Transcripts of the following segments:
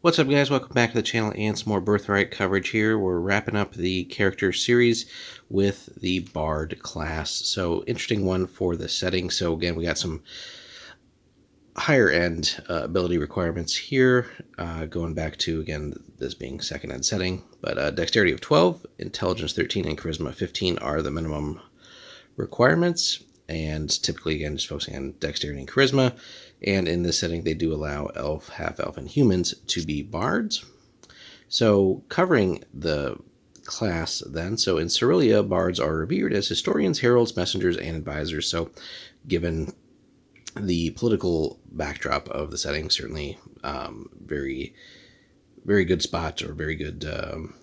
What's up, guys? Welcome back to the channel and some more Birthright coverage here. We're wrapping up the character series with the Bard class. So, interesting one for the setting. So, again, we got some higher end ability requirements here, going back to, again, this being second ed setting. But Dexterity of 12, Intelligence 13, and Charisma 15 are the minimum requirements. And typically, again, just focusing on Dexterity and Charisma. And in this setting, they do allow elf, half-elf, and humans to be bards. So covering the class then, so in Cerelia, bards are revered as historians, heralds, messengers, and advisors. So given the political backdrop of the setting, certainly very, very good spot or very good,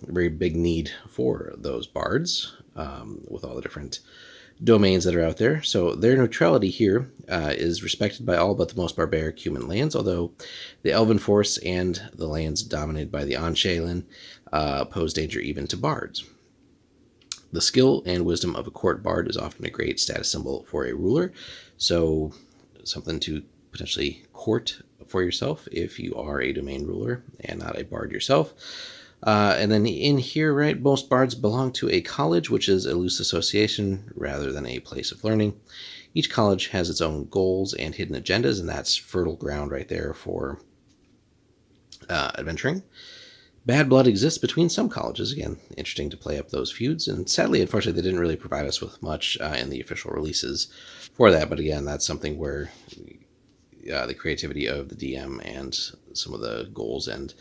very big need for those bards with all the different domains that are out there. So their neutrality here is respected by all but the most barbaric human lands, although the elven force and the lands dominated by the Anshaelin pose danger even to bards. The skill and wisdom of a court bard is often a great status symbol for a ruler, so something to potentially court for yourself if you are a domain ruler and not a bard yourself. And then in here, right, most bards belong to a college, which is a loose association rather than a place of learning. Each college has its own goals and hidden agendas, and that's fertile ground right there for adventuring. Bad blood exists between some colleges. Again, interesting to play up those feuds. And sadly, unfortunately, they didn't really provide us with much in the official releases for that. But again, that's something where the creativity of the DM and some of the goals and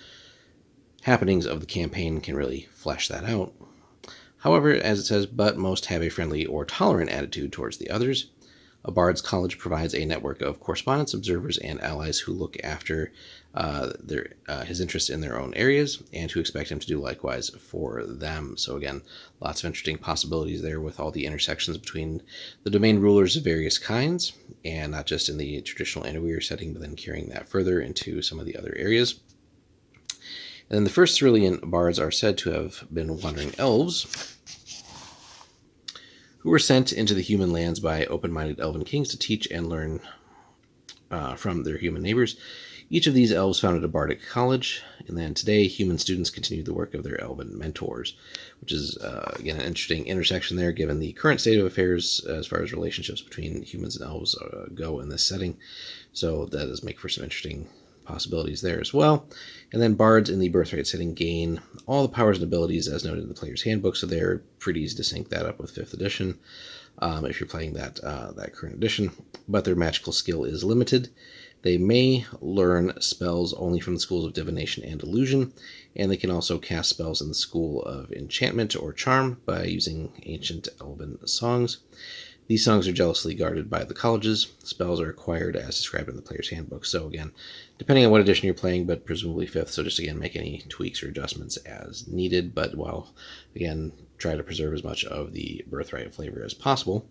happenings of the campaign can really flesh that out. However, as it says, but most have a friendly or tolerant attitude towards the others. A Bard's College provides a network of correspondents, observers, and allies who look after his interests in their own areas and who expect him to do likewise for them. So again, lots of interesting possibilities there with all the intersections between the domain rulers of various kinds, and not just in the traditional Anywhere setting, but then carrying that further into some of the other areas. And then the first Cerulean bards are said to have been wandering elves who were sent into the human lands by open-minded elven kings to teach and learn from their human neighbors. Each of these elves founded a bardic college, and then today human students continue the work of their elven mentors, which is, again, an interesting intersection there, given the current state of affairs as far as relationships between humans and elves go in this setting. So that does make for some interesting possibilities there as well. And then bards in the Birthright setting gain all the powers and abilities as noted in the player's handbook, so they're pretty easy to sync that up with 5th edition if you're playing that current edition, but their magical skill is limited. They may learn spells only from the schools of divination and illusion, and they can also cast spells in the school of enchantment or charm by using ancient elven songs. These songs are jealously guarded by the colleges. Spells are acquired as described in the player's handbook. So again, depending on what edition you're playing, but presumably 5th, so just again, make any tweaks or adjustments as needed, but while, again, try to preserve as much of the Birthright flavor as possible.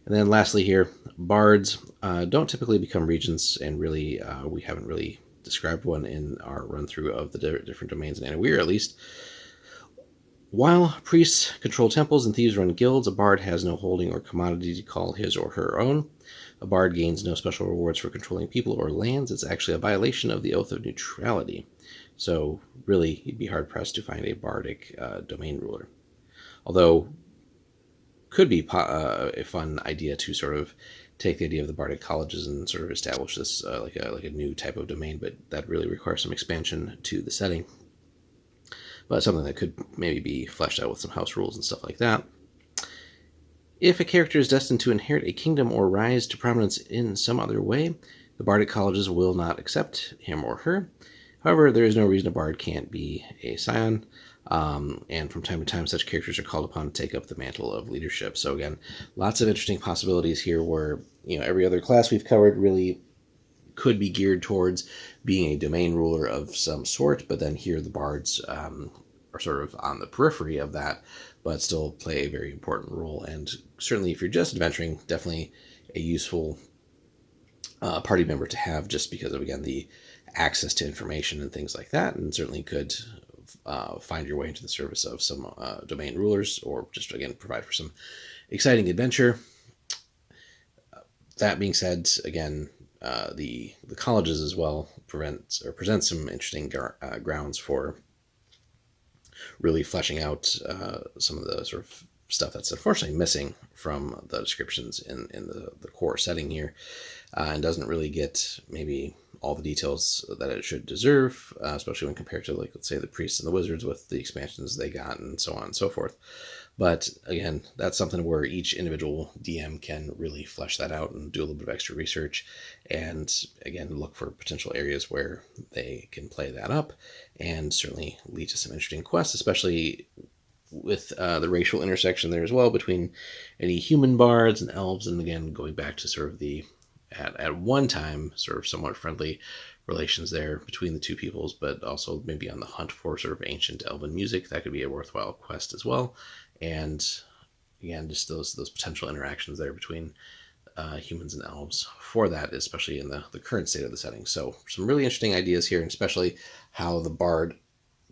And then lastly here, bards don't typically become regents, and really, we haven't really described one in our run-through of the different domains in Anywhere, at least. While priests control temples and thieves run guilds, a bard has no holding or commodity to call his or her own. A bard gains no special rewards for controlling people or lands. It's actually a violation of the Oath of Neutrality. So really, you'd be hard-pressed to find a bardic domain ruler. Although, could be a fun idea to sort of take the idea of the bardic colleges and sort of establish this like a new type of domain, but that really requires some expansion to the setting. But something that could maybe be fleshed out with some house rules and stuff like that. If a character is destined to inherit a kingdom or rise to prominence in some other way, the bardic colleges will not accept him or her. However, there is no reason a bard can't be a scion, and from time to time such characters are called upon to take up the mantle of leadership. So again, lots of interesting possibilities here where, every other class we've covered really could be geared towards being a domain ruler of some sort, but then here the bards are sort of on the periphery of that, but still play a very important role. And certainly if you're just adventuring, definitely a useful party member to have, just because of, again, the access to information and things like that, and certainly could find your way into the service of some domain rulers, or just, again, provide for some exciting adventure. That being said, again, the colleges as well presents some interesting grounds for really fleshing out some of the sort of stuff that's unfortunately missing from the descriptions in the core setting here, and doesn't really get maybe all the details that it should deserve, especially when compared to, like, let's say, the priests and the wizards with the expansions they got and so on and so forth. But again, that's something where each individual DM can really flesh that out and do a little bit of extra research, and again, look for potential areas where they can play that up, and certainly lead to some interesting quests, especially with the racial intersection there as well between any human bards and elves, and again, going back to sort of the at one time sort of somewhat friendly relations there between the two peoples, but also maybe on the hunt for sort of ancient elven music. That could be a worthwhile quest as well. And again, just those potential interactions there between humans and elves for that, especially in the current state of the setting. So some really interesting ideas here, and especially how the bard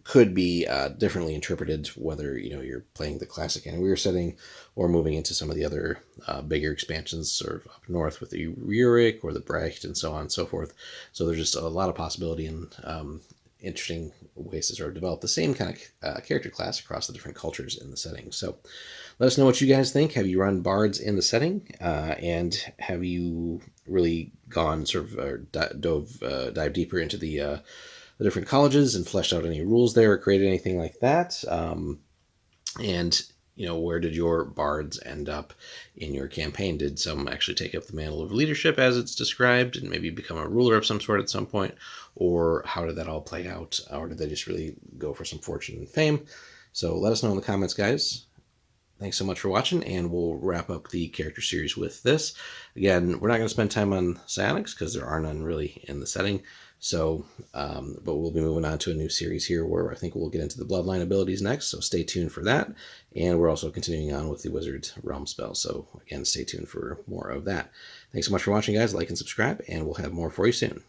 could be differently interpreted, whether you're playing the classic Anywhere setting or moving into some of the other bigger expansions sort of up north with the Rurik or the Brecht and so on and so forth. So there's just a lot of possibility and interesting ways to sort of develop the same kind of character class across the different cultures in the setting. So let us know what you guys think. Have you run bards in the setting, and have you really gone sort of dive deeper into the different colleges and fleshed out any rules there or created anything like that? And where did your bards end up in your campaign? Did some actually take up the mantle of leadership as it's described and maybe become a ruler of some sort at some point? Or how did that all play out? Or did they just really go for some fortune and fame? So let us know in the comments, guys. Thanks so much for watching, and we'll wrap up the character series with this. Again, we're not going to spend time on psionics because there are none really in the setting. So, but we'll be moving on to a new series here where I think we'll get into the bloodline abilities next. So stay tuned for that. And we're also continuing on with the Wizard Realm spell. So again, stay tuned for more of that. Thanks so much for watching, guys. Like and subscribe, and we'll have more for you soon.